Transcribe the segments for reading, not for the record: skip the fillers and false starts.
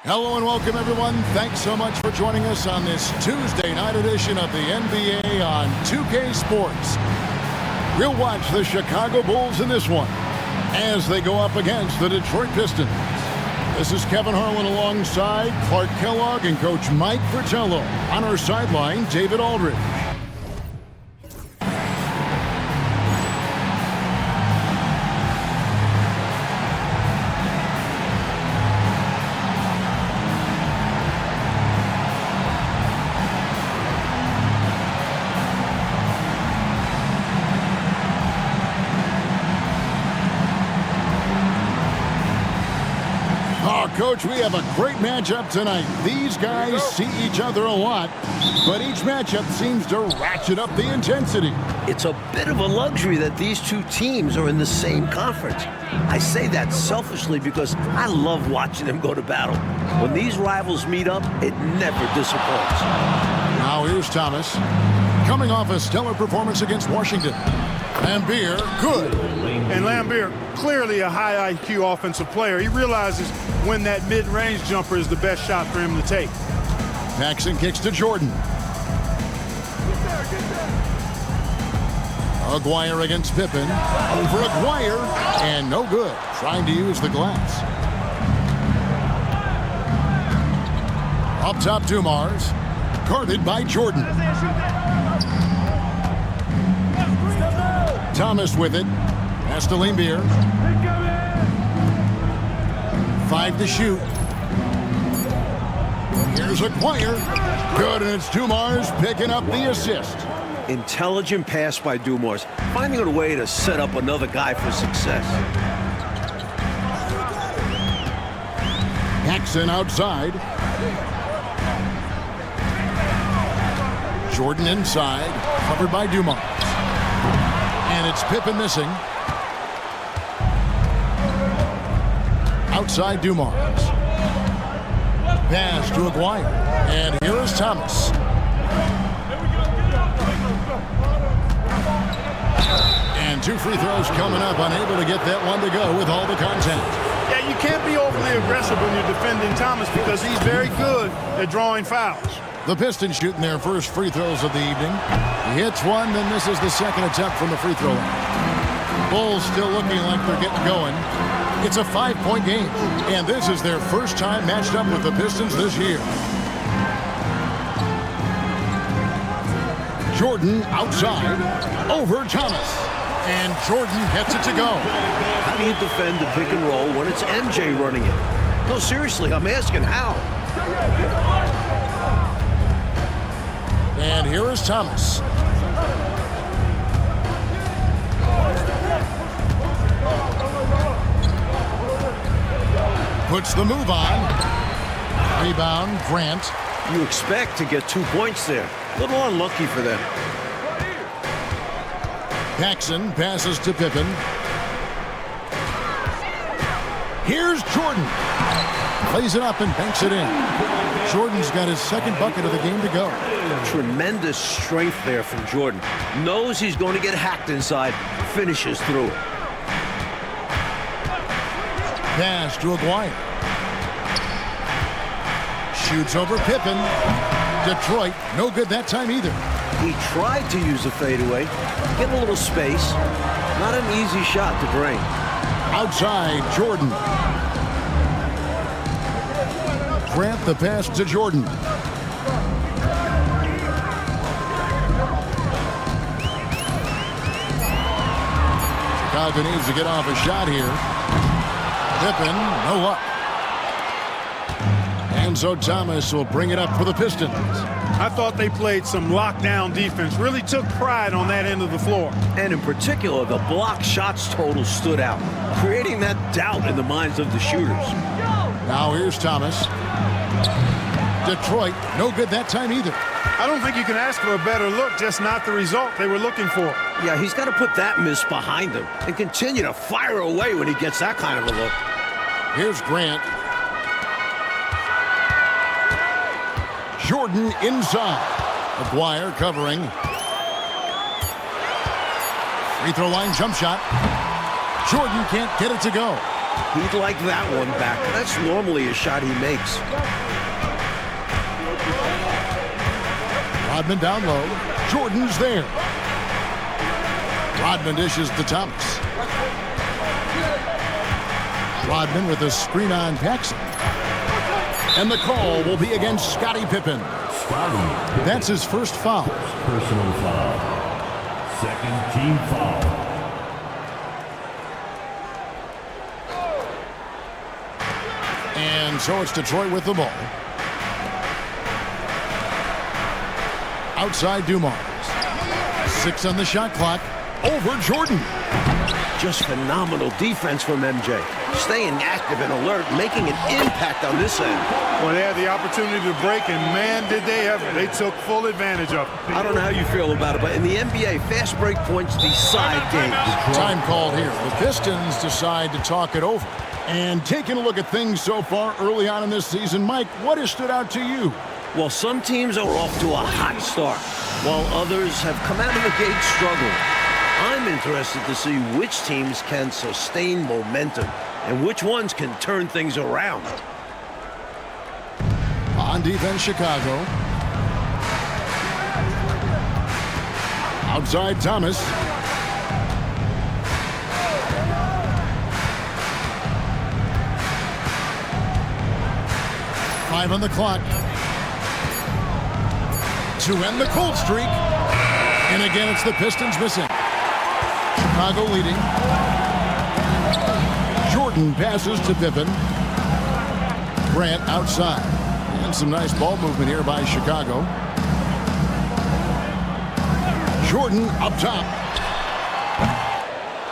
Hello and welcome, everyone. Thanks so much for joining us on this Tuesday night edition of the NBA on 2K Sports. We'll watch the Chicago Bulls in this one as they go up against the Detroit Pistons. This is Kevin Harlan alongside Clark Kellogg and Coach Mike Fratello. On our sideline, David Aldridge. Coach, we have a great matchup tonight. These guys see each other a lot, but each matchup seems to ratchet up the intensity. It's a bit of a luxury that these two teams are in the same conference. I say that selfishly because I love watching them go to battle. When these rivals meet up, it never disappoints. Now here's Thomas, coming off a stellar performance against Washington. Lambeer, good. And Lambeer, clearly a high IQ offensive player. He realizes when that mid-range jumper is the best shot for him to take. Paxson kicks to Jordan. Aguirre against Pippen. Over Aguirre, and no good. Trying to use the glass. Up top, Dumars. Guarded by Jordan. Thomas with it. Pass to Lambeer. 5 to shoot. Here's Aguirre. Good, and it's Dumars picking up the assist. Intelligent pass by Dumars, finding a way to set up another guy for success. Paxson outside. Jordan inside, covered by Dumars. And it's Pippen missing. Outside Dumars. Pass to Aguirre. And here is Thomas. And 2 free throws coming up. Unable to get that one to go with all the contact. Yeah, you can't be overly aggressive when you're defending Thomas because he's very good at drawing fouls. The Pistons shooting their first free throws of the evening. He hits one, then misses the second attempt from the free throw line. Bulls still looking like they're getting going. It's a 5-point game, and this is their first time matched up with the Pistons this year. Jordan outside, over Thomas, and Jordan gets it to go. How do you defend the pick and roll when it's MJ running it? No, seriously, I'm asking how. And here is Thomas. Puts the move on. Rebound, Grant. You expect to get 2 points there. A little unlucky for them. Paxson passes to Pippen. Here's Jordan. Plays it up and banks it in. Jordan's got his second bucket of the game to go. Tremendous strength there from Jordan. Knows he's going to get hacked inside. Finishes through it. Pass to Aguirre. Shoots over Pippen. Detroit, no good that time either. He tried to use a fadeaway. Get a little space. Not an easy shot to drain. Outside, Jordan. Grant the pass to Jordan. Chicago needs to get off a shot here. Pippen, no luck. And so Thomas will bring it up for the Pistons. I thought they played some lockdown defense, really took pride on that end of the floor. And in particular, the block shots total stood out, creating that doubt in the minds of the shooters. Now here's Thomas. Detroit, no good that time either. I don't think you can ask for a better look, just not the result they were looking for. Yeah, he's got to put that miss behind him and continue to fire away when he gets that kind of a look. Here's Grant. Jordan inside. Aguirre covering. Free throw line jump shot. Jordan can't get it to go. He'd like that one back. That's normally a shot he makes. Rodman down low. Jordan's there. Rodman dishes to Thomas. Rodman with a screen on Paxson. And the call will be against Scottie Pippen. That's his first foul. Personal foul. Second team foul. And so it's Detroit with the ball. Outside Dumars. 6 on the shot clock. Over Jordan. Just phenomenal defense from MJ. Staying active and alert, making an impact on this end. Well, they had the opportunity to break, and man, did they ever. They took full advantage of it. I don't know how you feel about it, but in the NBA, fast break points decide games. Time called here. The Pistons decide to talk it over. And taking a look at things so far early on in this season, Mike, what has stood out to you? Well, some teams are off to a hot start, while others have come out of the gate struggling. I'm interested to see which teams can sustain momentum and which ones can turn things around. On defense, Chicago. Outside Thomas. Five on the clock. To end the cold streak. And again, it's the Pistons missing. Chicago leading. Jordan passes to Pippen. Grant outside. And some nice ball movement here by Chicago. Jordan up top.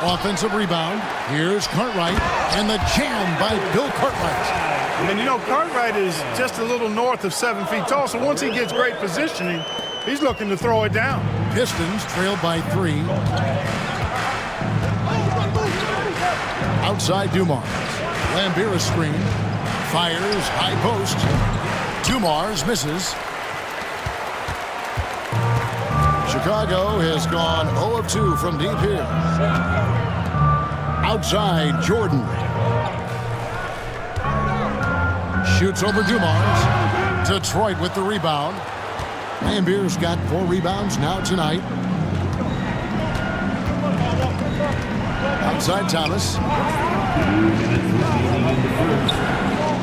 Offensive rebound. Here's Cartwright. And the jam by Bill Cartwright. And, you know, Cartwright is just a little north of 7 feet tall, so once he gets great positioning, he's looking to throw it down. Pistons trailed by 3. Outside Dumars. Lambeer screen. Fires high post. Dumars misses. Chicago has gone 0 of 2 from deep here. Outside Jordan. Shoots over Dumars. Detroit with the rebound. Lambeer's got 4 rebounds now tonight. Outside Thomas.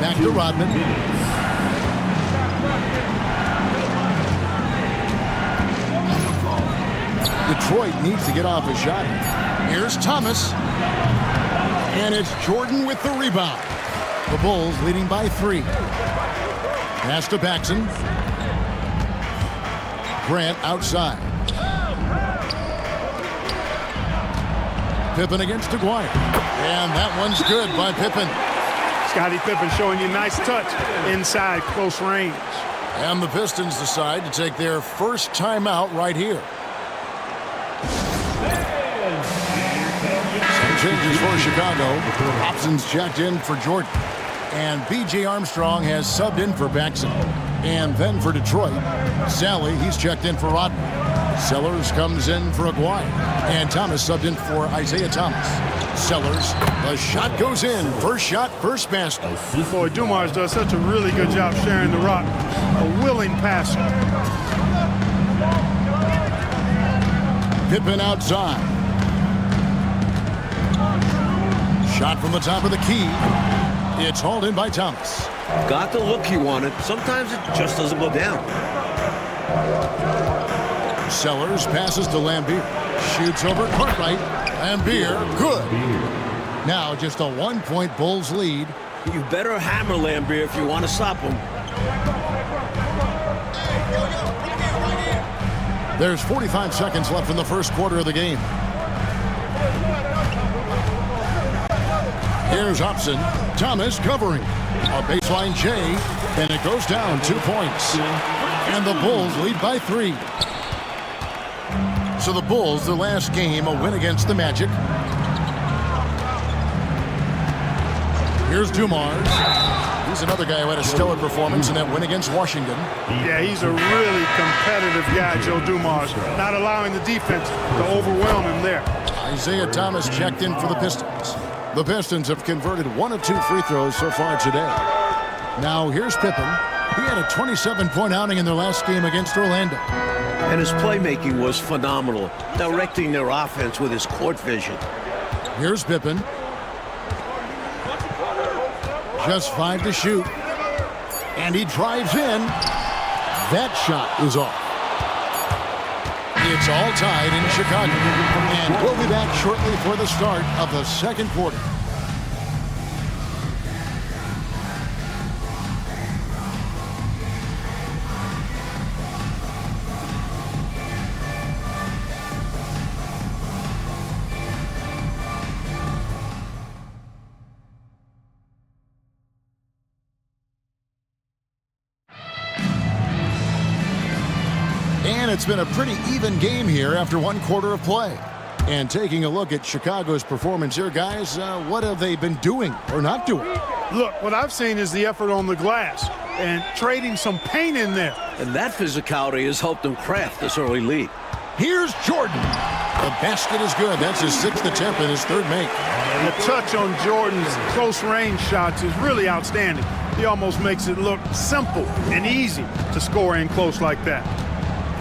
Back to Rodman. Detroit needs to get off a shot. Here's Thomas. And it's Jordan with the rebound. The Bulls leading by 3. Pass to Paxson. Grant outside. Pippen against Aguirre. And that one's good by Pippen. Scottie Pippen showing you nice touch inside close range. And the Pistons decide to take their first timeout right here. Some changes for Chicago. Hobson's checked in for Jordan. And B.J. Armstrong has subbed in for Paxson. And then for Detroit, Sally, he's checked in for Rodman. Sellers comes in for Aguirre. And Thomas subbed in for Isaiah Thomas. Sellers, the shot goes in. First shot, first basket. Boy, Dumars does such a really good job sharing the rock. A willing passer. Pippen outside. Shot from the top of the key. It's hauled in by Thomas. Got the look he wanted. Sometimes it just doesn't go down. Sellers passes to Lambeer. Shoots over Cartwright. Lambeer, good. Now just a 1-point Bulls lead. You better hammer Lambeer if you want to stop him. There's 45 seconds left in the first quarter of the game. Here's Hobson. Thomas covering. A baseline J, and it goes down 2 points. And the Bulls lead by 3. So the Bulls, their last game, a win against the Magic. Here's Dumars. He's another guy who had a stellar performance in that win against Washington. Yeah, he's a really competitive guy, Joe Dumars. Not allowing the defense to overwhelm him there. Isaiah Thomas checked in for the Pistons. The Pistons have converted 1 of 2 free throws so far today. Now here's Pippen. He had a 27-point outing in their last game against Orlando. And his playmaking was phenomenal, directing their offense with his court vision. Here's Pippen. Just 5 to shoot. And he drives in. That shot is off. It's all tied in Chicago. And we'll be back shortly for the start of the second quarter. And it's been a pretty even game here after 1 quarter of play. And taking a look at Chicago's performance here, guys, what have they been doing or not doing? Look, what I've seen is the effort on the glass and trading some paint in there. And that physicality has helped them craft this early lead. Here's Jordan. The basket is good. That's his 6th attempt and his 3rd make. And the touch on Jordan's close-range shots is really outstanding. He almost makes it look simple and easy to score in close like that.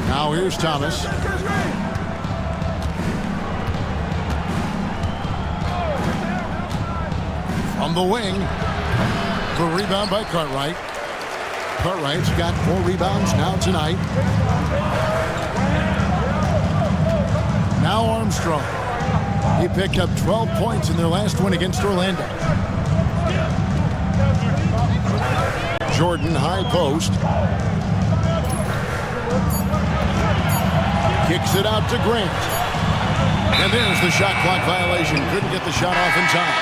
Now here's Thomas. From the wing. The rebound by Cartwright. Cartwright's got 4 rebounds now tonight. Now Armstrong. He picked up 12 points in their last win against Orlando. Jordan, high post. Kicks it out to Grant. And there's the shot clock violation. Couldn't get the shot off in time.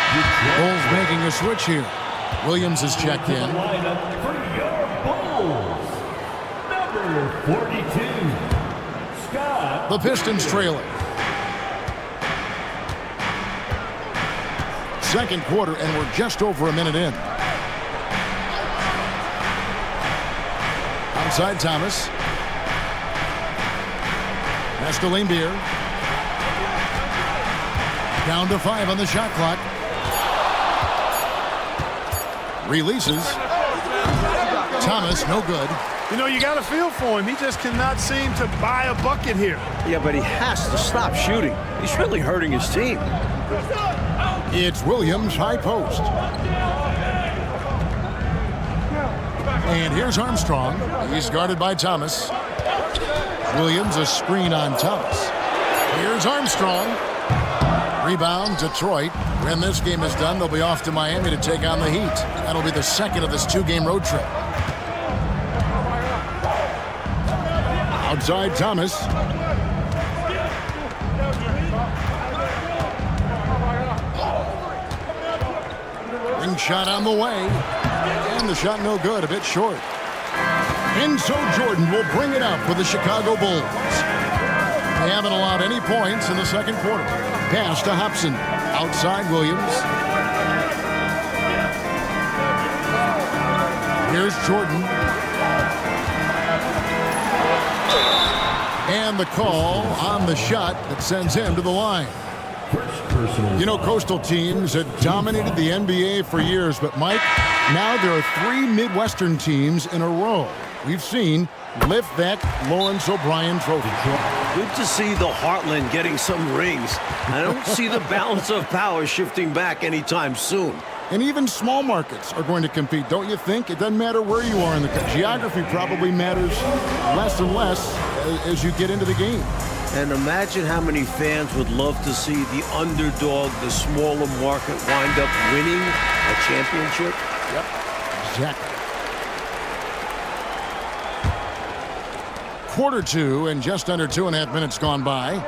Bulls making a switch here. Williams is checked in. Number 42, Scott. The Pistons trailing. Second quarter, and we're just over a minute in. Outside Thomas. Beer. Down to 5 on the shot clock. Releases. Thomas, no good. You know, you got to feel for him. He just cannot seem to buy a bucket here. Yeah, but he has to stop shooting. He's really hurting his team. It's Williams, high post. And here's Armstrong. He's guarded by Thomas. Williams, a screen on Thomas. Here's Armstrong. Rebound, Detroit. When this game is done, they'll be off to Miami to take on the Heat. That'll be the second of this 2-game road trip. Outside Thomas. Ring shot on the way. And the shot no good, a bit short. And so Jordan will bring it up for the Chicago Bulls. They haven't allowed any points in the second quarter. Pass to Hobson. Outside Williams. Here's Jordan. And the call on the shot that sends him to the line. You know, coastal teams have dominated the NBA for years, but Mike, now there are 3 Midwestern teams in a row we've seen lift that Lawrence O'Brien trophy. Good to see the Heartland getting some rings. I don't see the balance of power shifting back anytime soon. And even small markets are going to compete, don't you think? It doesn't matter where you are in the country. Geography probably matters less and less as you get into the game. And imagine how many fans would love to see the underdog, the smaller market, wind up winning a championship. Yep, exactly. Quarter 2 and just under 2.5 minutes gone by.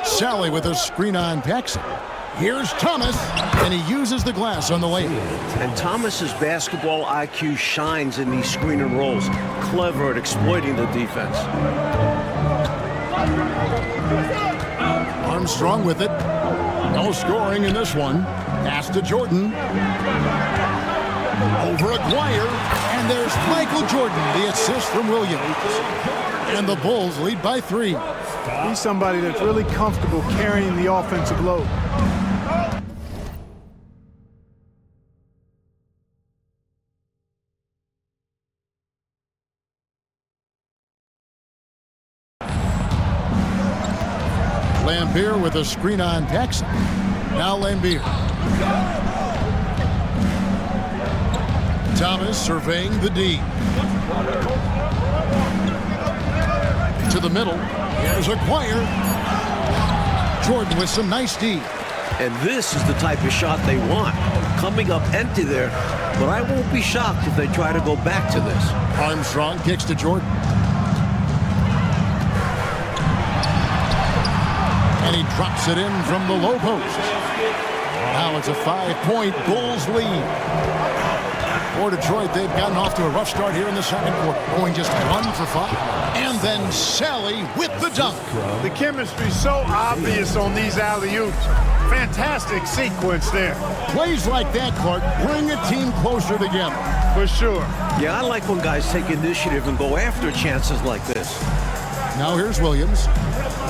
Sally with a screen on Paxson. Here's Thomas, and he uses the glass on the layup. And Thomas's basketball IQ shines in these screen and rolls. Clever at exploiting the defense. Armstrong with it. No scoring in this one. Pass to Jordan. Over Aguirre, and there's Michael Jordan, the assist from Williams. And the Bulls lead by 3. He's somebody that's really comfortable carrying the offensive load. Lambier with a screen on Paxson. Now Lambier. Thomas surveying the D. To the middle. Here's Aguirre. Jordan with some nice D. And this is the type of shot they want. Coming up empty there, but I won't be shocked if they try to go back to this. Armstrong kicks to Jordan. And he drops it in from the low post. Now it's a 5-point Bulls lead. For Detroit, they've gotten off to a rough start here in the second quarter, going just 1 for 5. And then Sally with the dunk. The chemistry's so obvious on these alley-oops. Fantastic sequence there. Plays like that, Clark, bring a team closer together. For sure. Yeah, I like when guys take initiative and go after chances like this. Now here's Williams.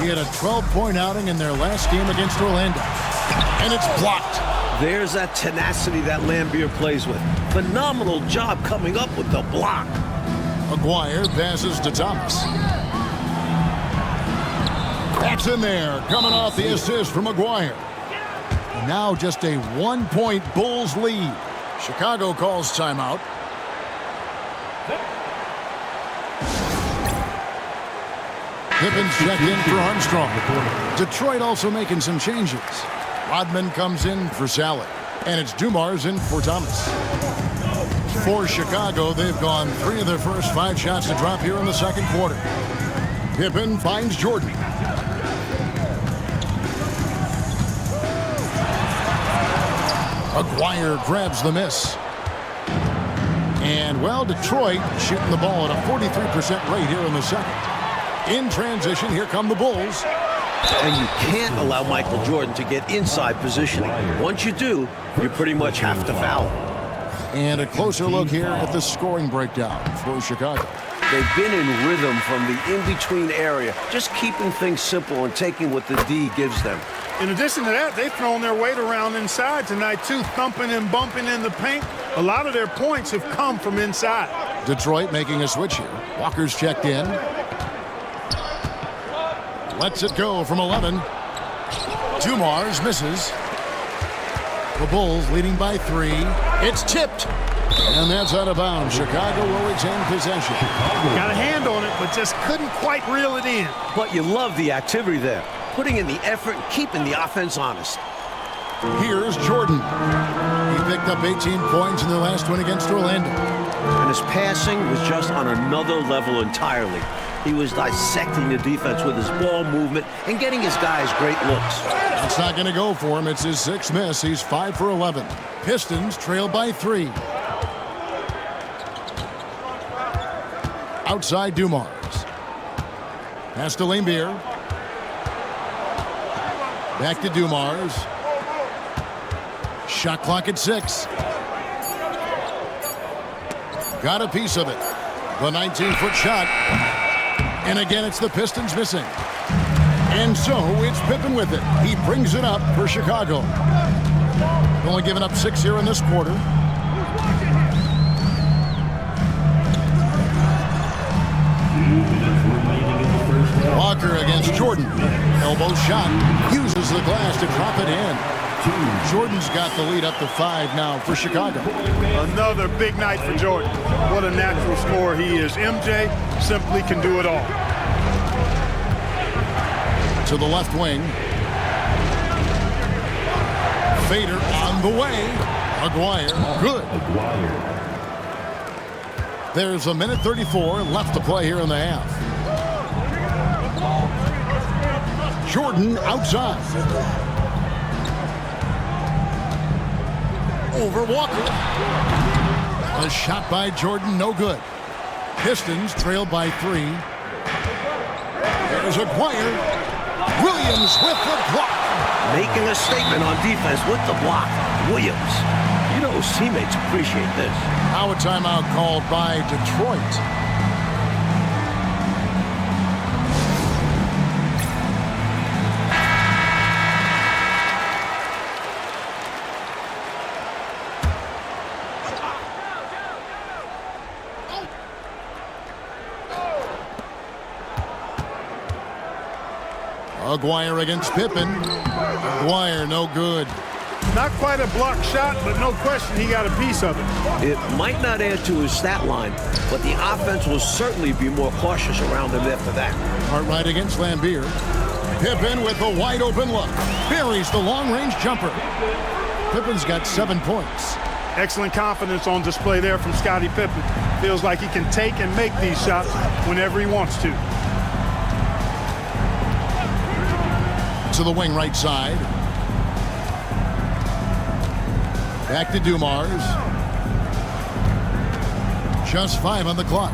He had a 12-point outing in their last game against Orlando. And it's blocked. There's that tenacity that Lambier plays with. Phenomenal job coming up with the block. Aguirre passes to Thomas. That's in there, coming off the assist from Aguirre. Now just a 1-point Bulls lead. Chicago calls timeout. Pippin's checked in for Armstrong. Detroit also making some changes. Rodman comes in for Sally. And it's Dumars in for Thomas. For Chicago, they've gone 3 of their first 5 shots to drop here in the second quarter. Pippen finds Jordan. Aguirre grabs the miss. And, well, Detroit shooting the ball at a 43% rate here in the second. In transition, here come the Bulls. And you can't allow Michael Jordan to get inside positioning. Once you do, you pretty much have to foul. And a closer look here at the scoring breakdown for Chicago. They've been in rhythm from the in-between area, just keeping things simple and taking what the D gives them. In addition to that, they've thrown their weight around inside tonight, too, thumping and bumping in the paint. A lot of their points have come from inside. Detroit making a switch here. Walker's checked in. Lets it go from 11. Dumars misses. The Bulls leading by 3. It's tipped. And that's out of bounds. Chicago will retain possession. Got a hand on it, but just couldn't quite reel it in. But you love the activity there. Putting in the effort and keeping the offense honest. Here's Jordan. He picked up 18 points in their last win against Orlando. And his passing was just on another level entirely. He was dissecting the defense with his ball movement and getting his guys great looks. It's not going to go for him. It's his 6th miss. He's 5 for 11. Pistons trail by 3. Outside Dumars. Pass to Lambier. Back to Dumars. Shot clock at 6. Got a piece of it. The 19-foot shot. And again, it's the Pistons missing. And so it's Pippen with it. He brings it up for Chicago. Only giving up 6 here in this quarter. Walker against Jordan. Elbow shot. Uses the glass to drop it in. Jordan's got the lead up to 5 now for Chicago. Another big night for Jordan. What a natural scorer he is. MJ simply can do it all. To the left wing. Fader on the way. Aguirre, good. There's a minute 34 left to play here in the half. Jordan outside. Over Walker. A shot by Jordan, no good. Pistons trail by 3. There's Aguirre. Williams with the block. Making a statement on defense with the block. Williams. You know his teammates appreciate this. Now a timeout called by Detroit. Aguirre against Pippen. Aguirre, no good. Not quite a block shot, but no question he got a piece of it. It might not add to his stat line, but the offense will certainly be more cautious around him after that. Cartwright against Lambeer. Pippen with a wide open look. Buries the long-range jumper. Pippen's got 7 points. Excellent confidence on display there from Scottie Pippen. Feels like he can take and make these shots whenever he wants to. To the wing right side. Back to Dumars. Just 5 on the clock.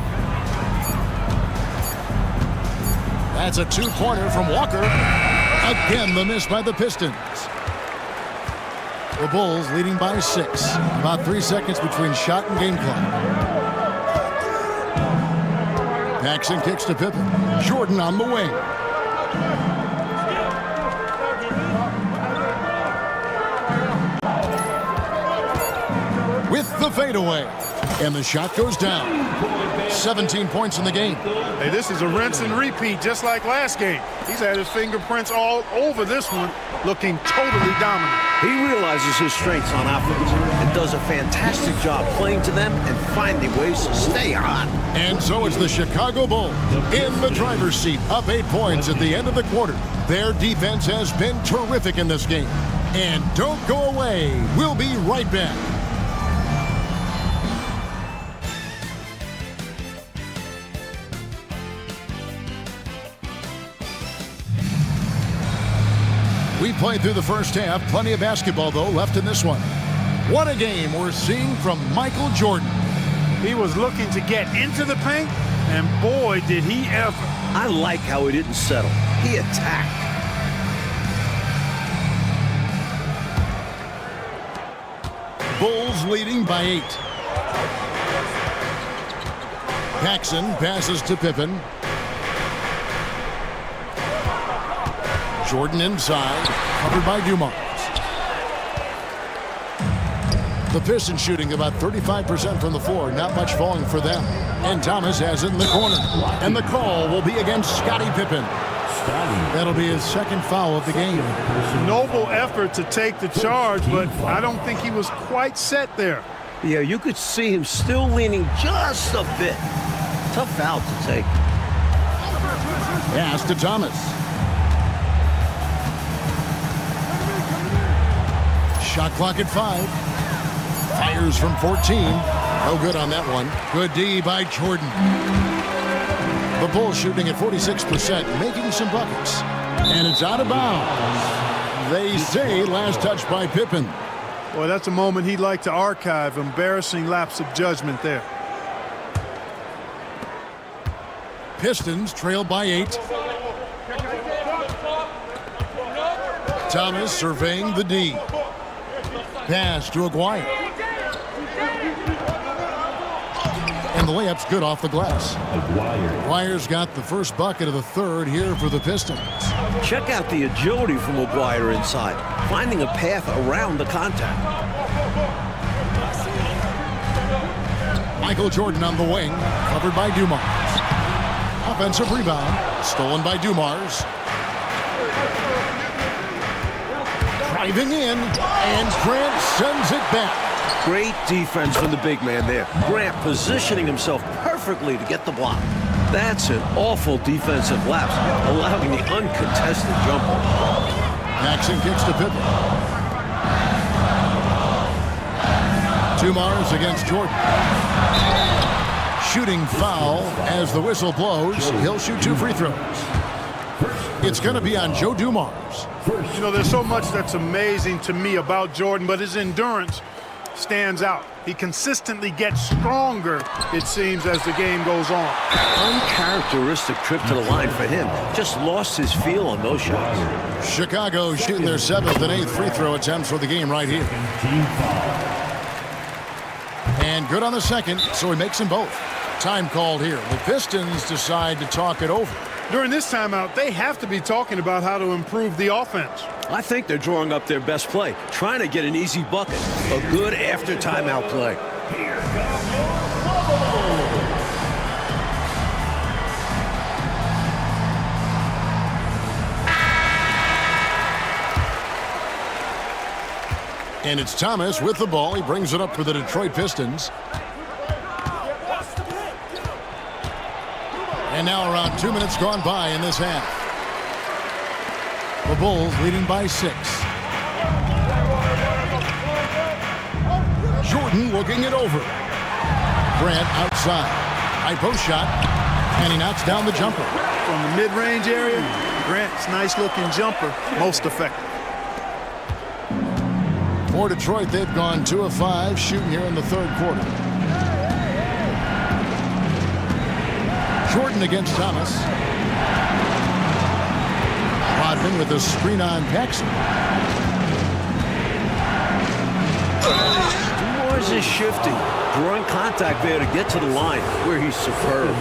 That's a 2-pointer from Walker. Again, the miss by the Pistons. The Bulls leading by 6. About 3 seconds between shot and game clock. Paxson kicks to Pippen. Jordan on the wing. With the fadeaway. And the shot goes down. 17 points in the game. Hey, this is a rinse and repeat just like last game. He's had his fingerprints all over this one, looking totally dominant. He realizes his strengths on offense and does a fantastic job playing to them and finding ways to stay hot. And so it's the Chicago Bulls in the driver's seat, up 8 points at the end of the quarter. Their defense has been terrific in this game. And don't go away. We'll be right back. We played through the first half. Plenty of basketball, though, left in this one. What a game we're seeing from Michael Jordan. He was looking to get into the paint, and boy, did he ever. I like how he didn't settle. He attacked. Bulls leading by 8. Paxson passes to Pippen. Jordan inside, covered by Dumars. The Pistons shooting about 35% from the floor, not much falling for them. And Thomas has it in the corner. And the call will be against Scottie Pippen. That'll be his second foul of the game. Noble effort to take the charge, but I don't think he was quite set there. Yeah, you could see him still leaning just a bit. Tough foul to take. Pass to Thomas. Shot clock at 5. Fires from 14. No good on that one. Good D by Jordan. The Bulls shooting at 46%, making some buckets. And it's out of bounds. They say last touch by Pippen. Boy, that's a moment he'd like to archive. Embarrassing lapse of judgment there. Pistons trail by 8. Thomas surveying the D. Pass to Aguirre. And the layup's good off the glass. Aguirre's got the first bucket of the third here for the Pistons. Check out the agility from Aguirre inside, finding a path around the contact. Michael Jordan on the wing, covered by Dumars. Offensive rebound, stolen by Dumars. Driving in, and Grant sends it back. Great defense from the big man there. Grant positioning himself perfectly to get the block. That's an awful defensive lapse, allowing the uncontested jumper. Paxson kicks to Pippen. Dumars against Jordan. Shooting foul as the whistle blows. He'll shoot 2 free throws. It's going to be on Joe Dumars. You know, there's so much that's amazing to me about Jordan, but his endurance stands out. He consistently gets stronger, it seems, as the game goes on. Uncharacteristic trip to the line for him. Just lost his feel on those shots. Chicago shooting their 7th and 8th free throw attempts for the game right here. And good on the second, so he makes them both. Time called here. The Pistons decide to talk it over. During this timeout, they have to be talking about how to improve the offense. I think they're drawing up their best play, trying to get an easy bucket. A good after timeout play. And it's Thomas with the ball. He brings it up for the Detroit Pistons. And now around 2 minutes gone by in this half. The Bulls leading by 6. Jordan looking it over. Grant outside. High post shot. And he knocks down the jumper. From the mid-range area, Grant's nice-looking jumper, most effective. For Detroit, they've gone 2 of 5 shooting here in the third quarter. Jordan against Thomas. Rodman with a screen on Paxson. Morris is shifting, drawing contact there to get to the line where he's superb.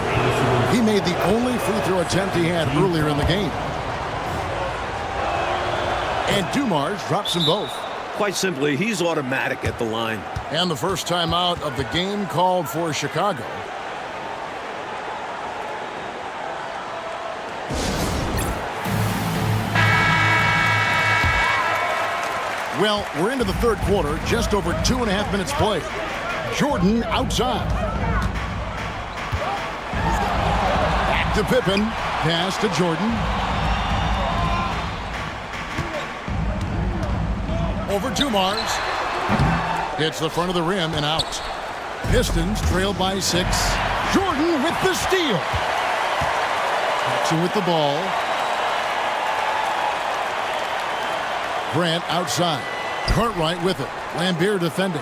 He made the only free throw attempt he had earlier in the game. And Dumars drops them both. Quite simply, he's automatic at the line. And the first time out of the game called for Chicago. Well, we're into the third quarter, just over 2.5 minutes played. Jordan outside. Back to Pippen. Pass to Jordan. Over Dumars. Hits the front of the rim and out. Pistons trail by 6. Jordan with the steal. Paxson with the ball. Grant outside. Cartwright with it. Lambier defending.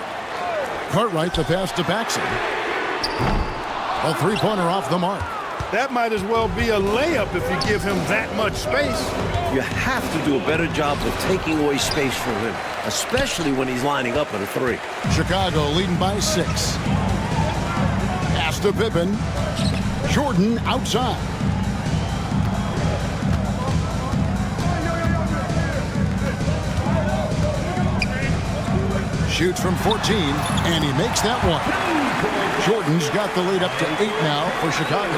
Cartwright to pass to Paxson. A three-pointer off the mark. That might as well be a layup if you give him that much space. You have to do a better job of taking away space from him, especially when he's lining up at a 3. Chicago leading by 6. Pass to Pippen. Jordan outside. Shoots from 14, and he makes that one. Jordan's got the lead up to 8 now for Chicago.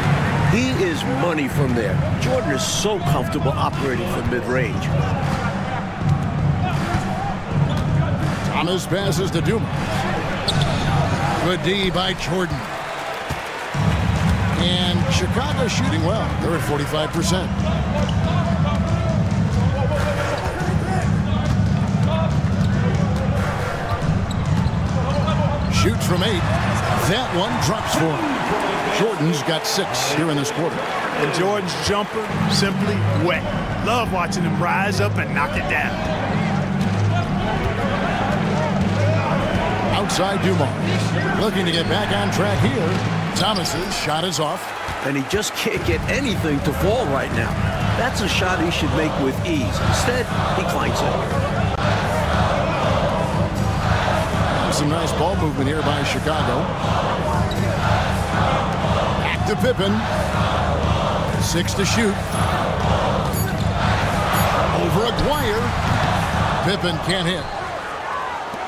He is money from there. Jordan is so comfortable operating from mid-range. Thomas passes to Dumars. Good D by Jordan. And Chicago shooting well. They're at 45%. Shoots from 8. That one drops for him. Jordan's got 6 here in this quarter. And Jordan's jumper, simply wet. Love watching him rise up and knock it down. Outside Dumars. Looking to get back on track here. Thomas's shot is off. And he just can't get anything to fall right now. That's a shot he should make with ease. Instead, he clanks it. Some nice ball movement here by Chicago. Back to Pippen. 6 to shoot. Over Aguirre. Pippen can't hit.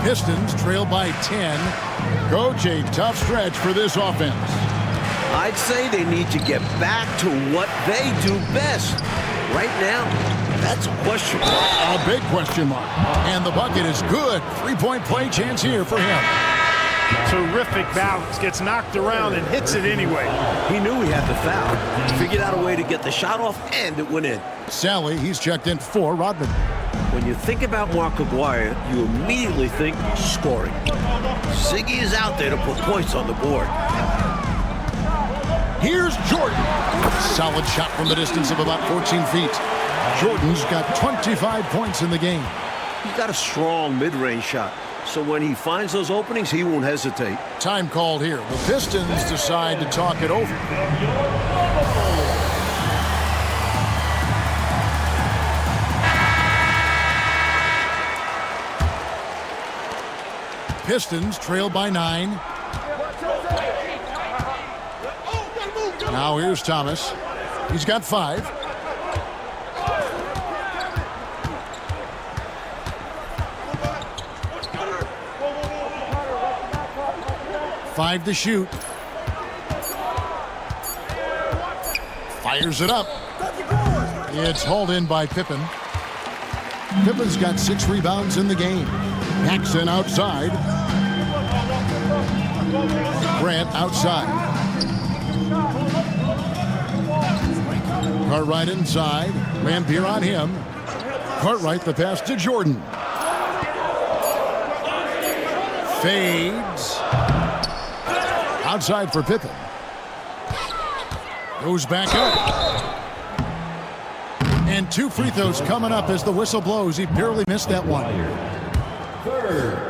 Pistons trail by 10. Coach, a tough stretch for this offense. I'd say they need to get back to what they do best. Right now, that's a question mark. A big question mark. And the bucket is good. 3-point play chance here for him. Terrific balance. Gets knocked around and hits it anyway. He knew he had the foul. Figured out a way to get the shot off, and it went in. Sally, he's checked in for Rodman. When you think about Mark Aguirre, you immediately think scoring. Ziggy is out there to put points on the board. Here's Jordan. Solid shot from the distance of about 14 feet. Jordan's got 25 points in the game. He's got a strong mid-range shot. So when he finds those openings, he won't hesitate. Time called here. The Pistons decide to talk it over. Pistons trail by 9. Now here's Thomas. He's got 5. Five to shoot. Fires it up. It's hauled in by Pippen. Pippen's got 6 rebounds in the game. Paxson outside. Grant outside. Cartwright inside. Lampier on him. Cartwright the pass to Jordan. Fades. Outside for Pippen. Goes back up. And 2 free throws coming up as the whistle blows. He barely missed that one.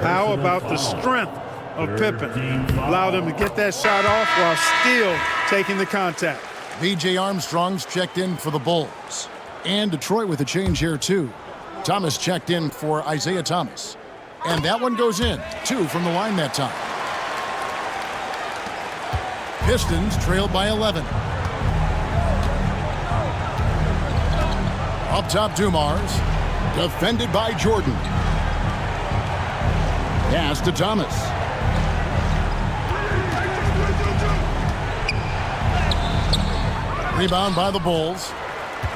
How about the strength of Pippen? Allowed him to get that shot off while still taking the contact. B.J. Armstrong's checked in for the Bulls. And Detroit with a change here, too. Thomas checked in for Isaiah Thomas. And that one goes in. 2 from the line that time. Pistons trailed by 11. Up top, Dumars. Defended by Jordan. Pass to Thomas. Rebound by the Bulls.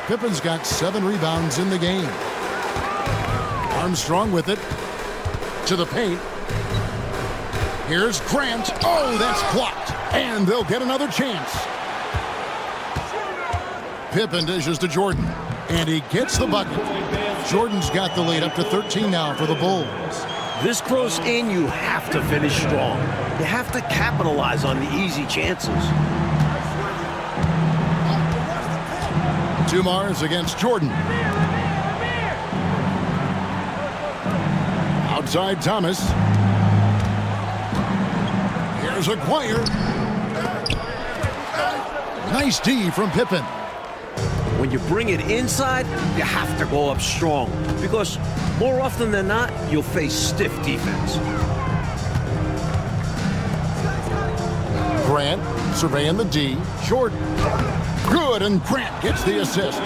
Pippen's got 7 rebounds in the game. Armstrong with it. To the paint. Here's Grant. Oh, that's blocked. And they'll get another chance. Pippen dishes to Jordan. And he gets the bucket. Jordan's got the lead up to 13 now for the Bulls. This close in, you have to finish strong. You have to capitalize on the easy chances. Dumars against Jordan. Outside Thomas. Here's Aguirre. Nice D from Pippen. When you bring it inside, you have to go up strong because more often than not, you'll face stiff defense. Grant surveying the D. Jordan. Good, and Grant gets the assist.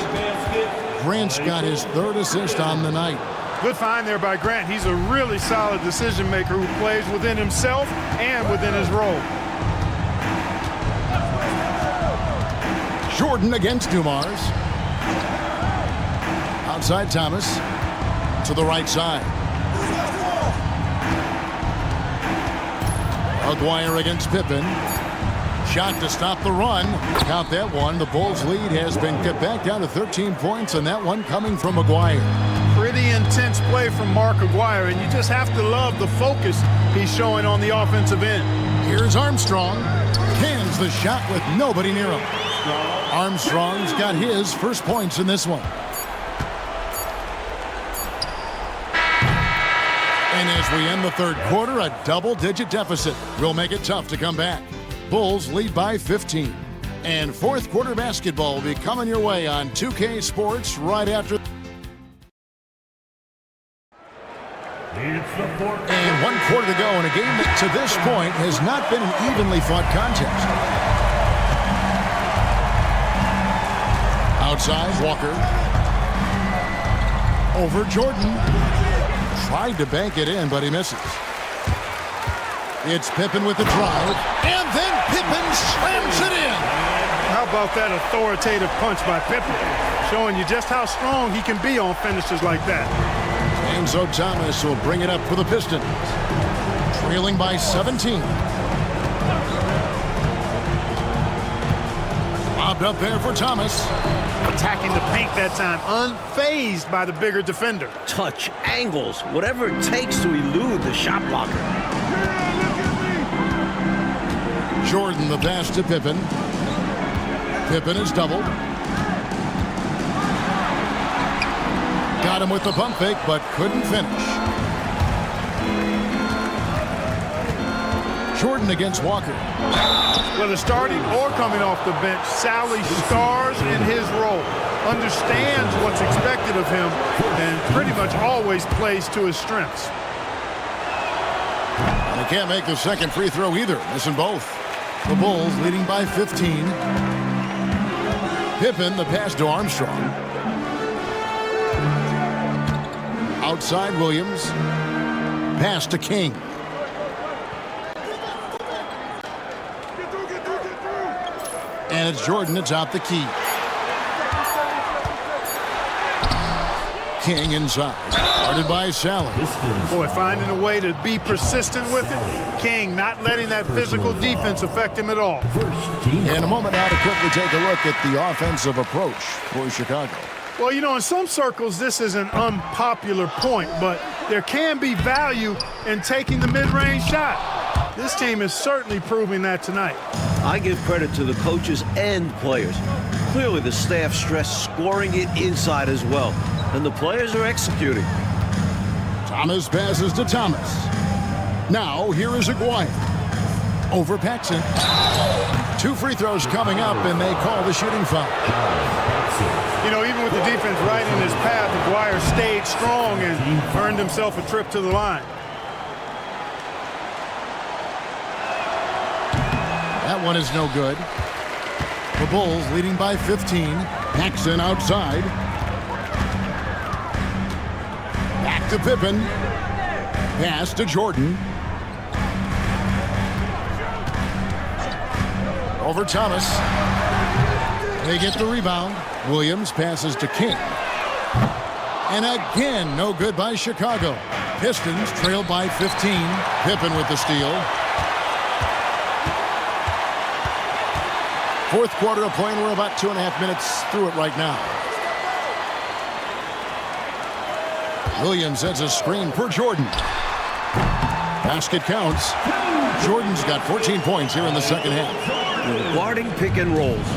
Grant's got his 3rd assist on the night. Good find there by Grant. He's a really solid decision maker who plays within himself and within his role. Jordan against Dumars. Outside Thomas. To the right side. Aguirre against Pippen. Shot to stop the run. Count that one. The Bulls' lead has been cut back down to 13 points, and that one coming from Aguirre. Pretty intense play from Mark Aguirre, and you just have to love the focus he's showing on the offensive end. Here's Armstrong. Cans the shot with nobody near him. Armstrong's got his first points in this one. And as we end the 3rd quarter, a double-digit deficit will make it tough to come back. Bulls lead by 15. And 4th quarter basketball will be coming your way on 2K Sports right after. And 1 quarter to go in a game that to this point has not been an evenly fought contest. Outside, Walker. Over Jordan. Tried to bank it in, but he misses. It's Pippen with the drive, and then Pippen slams it in. How about that authoritative punch by Pippen? Showing you just how strong he can be on finishes like that. And so Thomas will bring it up for the Pistons. Trailing by 17. Lobbed up there for Thomas. Attacking the paint that time, unfazed by the bigger defender. Touch, angles, whatever it takes to elude the shot blocker. Jordan the pass to Pippen. Pippen is doubled. Got him with the pump fake, but couldn't finish. Jordan against Walker. Whether starting or coming off the bench, Sally stars in his role, understands what's expected of him, and pretty much always plays to his strengths. And he can't make the second free throw either, missing both. The Bulls leading by 15. Pippen, the pass to Armstrong. Outside Williams. Pass to King. And it's Jordan to top the key. King inside. Guarded by Sally. Boy, finding a way to be persistent with it. King not letting that physical defense affect him at all. In a moment now to quickly take a look at the offensive approach for Chicago. Well, you know, in some circles, this is an unpopular point, but there can be value in taking the mid-range shot. This team is certainly proving that tonight. I give credit to the coaches and players. Clearly, the staff stressed scoring it inside as well, and the players are executing. Thomas passes to Thomas. Now, here is Aguirre. Over Paxson. 2 free throws coming up, and they call the shooting foul. You know, even with the defense right in his path, Aguirre stayed strong and earned himself a trip to the line. That one is no good. The Bulls leading by 15. Paxson outside. Back to Pippen. Pass to Jordan. Over Thomas. They get the rebound. Williams passes to King. And again, no good by Chicago. Pistons trail by 15. Pippen with the steal. Fourth quarter of play, and we're about 2.5 minutes through it right now. Williams sets a screen for Jordan. Basket counts. Jordan's got 14 points here in the second half. Guarding pick and rolls.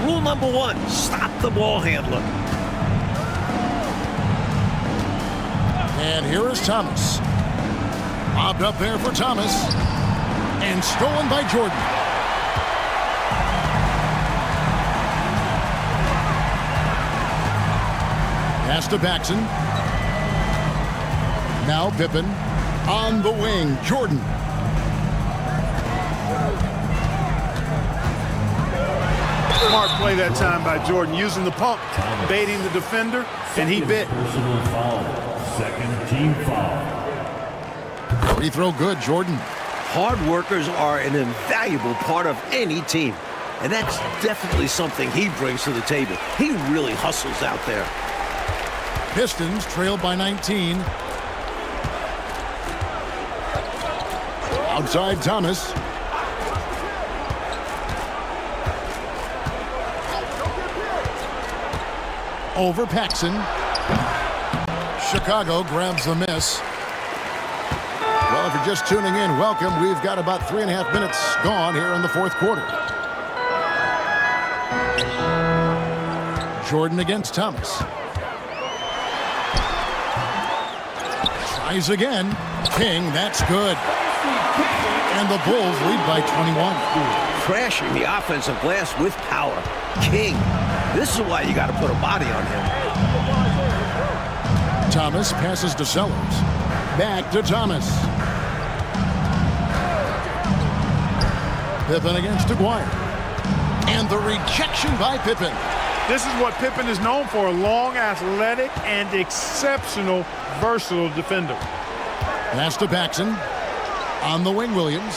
Rule number 1, stop the ball handler. And here is Thomas. Lobbed up there for Thomas. And stolen by Jordan. Pass to Paxson. Now Pippen. On the wing, Jordan. Smart play that time by Jordan, using the pump, baiting the defender, and he bit. Personal foul. Second team foul. Free throw good, Jordan. Hard workers are an invaluable part of any team, and that's definitely something he brings to the table. He really hustles out there. Pistons trail by 19. Outside Thomas. Over Paxson. Chicago grabs the miss. Well, if you're just tuning in, welcome. We've got about 3.5 minutes gone here in the fourth quarter. Jordan against Thomas. Tries again. King, that's good. And the Bulls lead by 21. Crashing the offensive glass with power. King. This is why you got to put a body on him. Thomas passes to Sellers. Back to Thomas. Pippen against Aguirre. And the rejection by Pippen. This is what Pippen is known for, a long, athletic, and exceptional, versatile defender. Pass to Paxson. On the wing, Williams.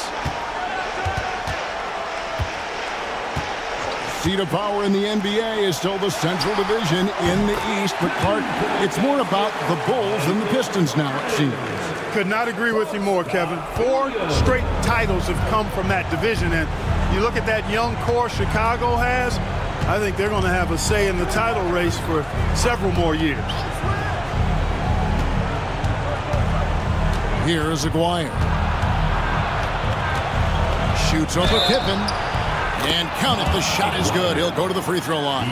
Seat of power in the NBA is still the Central Division in the East, but Clark, it's more about the Bulls than the Pistons now, it seems. Could not agree with you more, Kevin. 4 straight titles have come from that division, and you look at that young core Chicago has, I think they're going to have a say in the title race for several more years. Here is Aguirre. Shoots over Pippen. And count it, the shot is good. He'll go to the free throw line.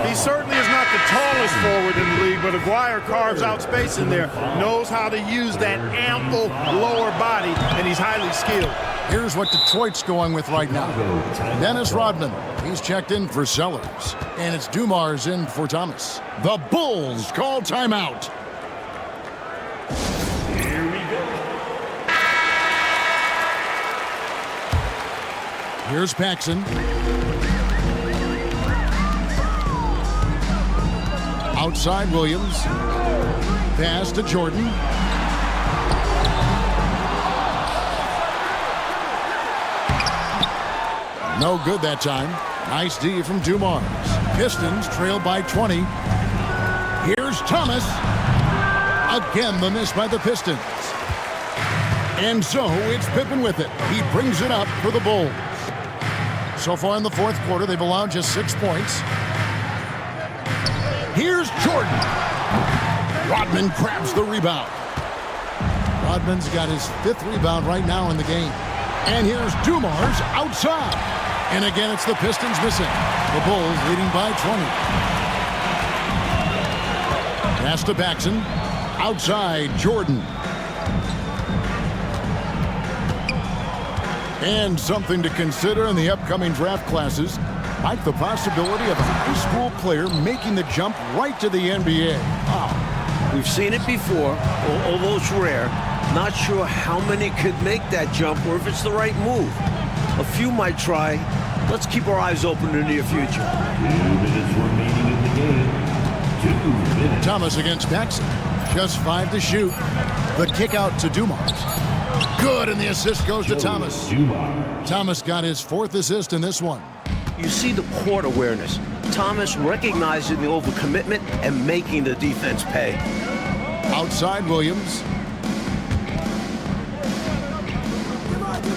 He certainly is not the tallest forward in the league, but Aguirre carves out space in there, knows how to use that ample lower body, and he's highly skilled. Here's what Detroit's going with right now. Dennis Rodman, he's checked in for Sellers. And it's Dumars in for Thomas. The Bulls call timeout. Here we go. Here's Paxson. Outside Williams. Pass to Jordan. No good that time. Nice D from Dumars. Pistons trail by 20. Here's Thomas. Again, the miss by the Pistons. And so it's Pippen with it. He brings it up for the Bulls. So far in the fourth quarter, they've allowed just 6 points. Here's Jordan. Rodman grabs the rebound. Rodman's got his 5th rebound right now in the game. And here's Dumars outside. And again, it's the Pistons missing. The Bulls leading by 20. Pass to Paxson. Outside, Jordan. And something to consider in the upcoming draft classes, like the possibility of a high school player making the jump right to the NBA. Oh, we've seen it before, although it's rare. Not sure how many could make that jump or if it's the right move. A few might try. Let's keep our eyes open in the near future. 2 minutes remaining in the game. 2 minutes. Thomas against Paxson. Just 5 to shoot. The kick out to Dumars. Good, and the assist goes to Thomas. Thomas got his 4th assist in this one. You see the court awareness. Thomas recognizing the overcommitment and making the defense pay. Outside Williams.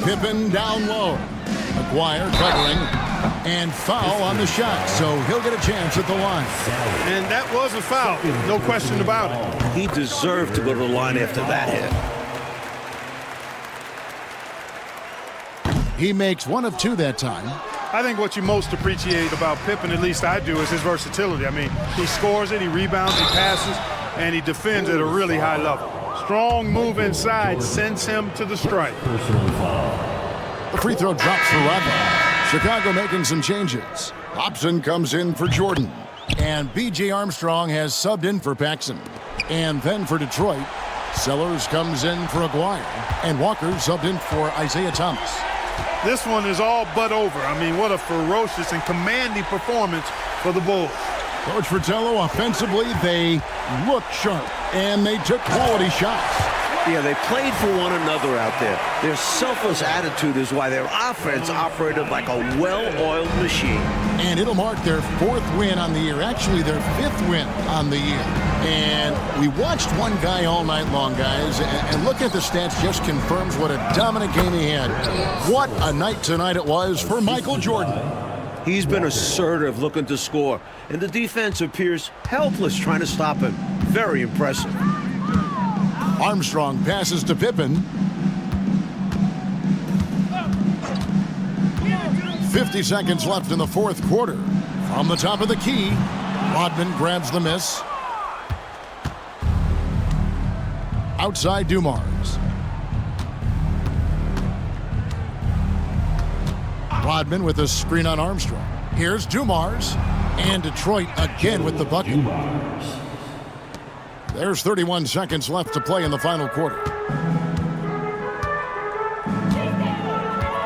Pippen down low. McGuire covering. And foul on the shot, so he'll get a chance at the line. And that was a foul, no question about it. He deserved to go to the line after that hit. He makes 1 of 2 that time. I think what you most appreciate about Pippen, at least I do, is his versatility. I mean, he scores it, he rebounds, he passes, and he defends at a really high level. Strong move inside sends him to the stripe. The free throw drops for Rodman. Chicago making some changes. Hobson comes in for Jordan. And B.J. Armstrong has subbed in for Paxson. And then for Detroit, Sellers comes in for Aguirre. And Walker subbed in for Isaiah Thomas. This one is all but over. I mean, what a ferocious and commanding performance for the Bulls. Coach Fratello, offensively, they looked sharp. And they took quality shots. Yeah, they played for one another out there. Their selfless attitude is why their offense operated like a well-oiled machine. And it'll mark their 4th win on the year, actually their 5th win on the year. And we watched one guy all night long, guys, and look at the stats, just confirms what a dominant game he had. What a night tonight it was for Michael Jordan. He's been assertive, looking to score, and the defense appears helpless trying to stop him. Very impressive. Armstrong passes to Pippen. 50 seconds left in the fourth quarter. From the top of the key, Rodman grabs the miss. Outside Dumars. Rodman with a screen on Armstrong. Here's Dumars. And Detroit again with the bucket. There's 31 seconds left to play in the final quarter.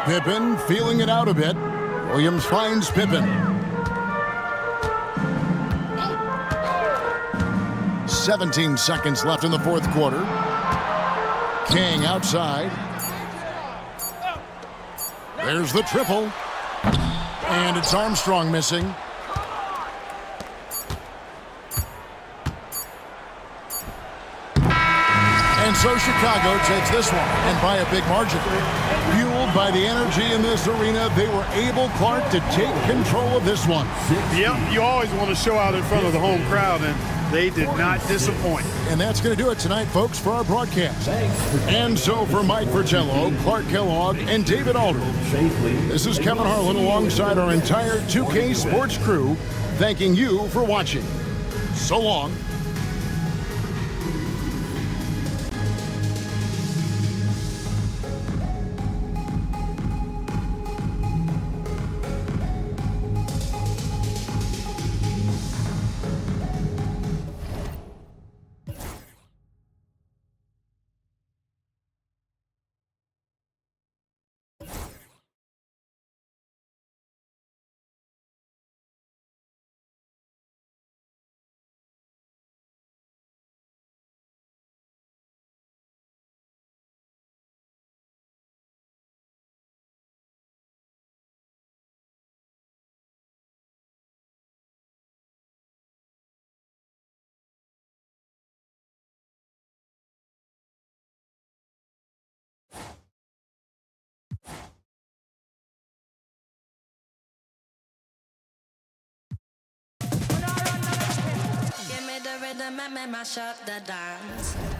Pippen feeling it out a bit. Williams finds Pippen. 17 seconds left in the fourth quarter. King outside. There's the triple. And it's Armstrong missing. And so Chicago takes this one, and by a big margin. Fueled by the energy in this arena, they were able, Clark, to take control of this one. Yep, you always want to show out in front of the home crowd, and they did not disappoint. And that's going to do it tonight, folks, for our broadcast. And so for Mike Fratello, Clark Kellogg, and David Aldridge, this is Kevin Harlan alongside our entire 2K Sports crew, thanking you for watching. So long. mash up the dance.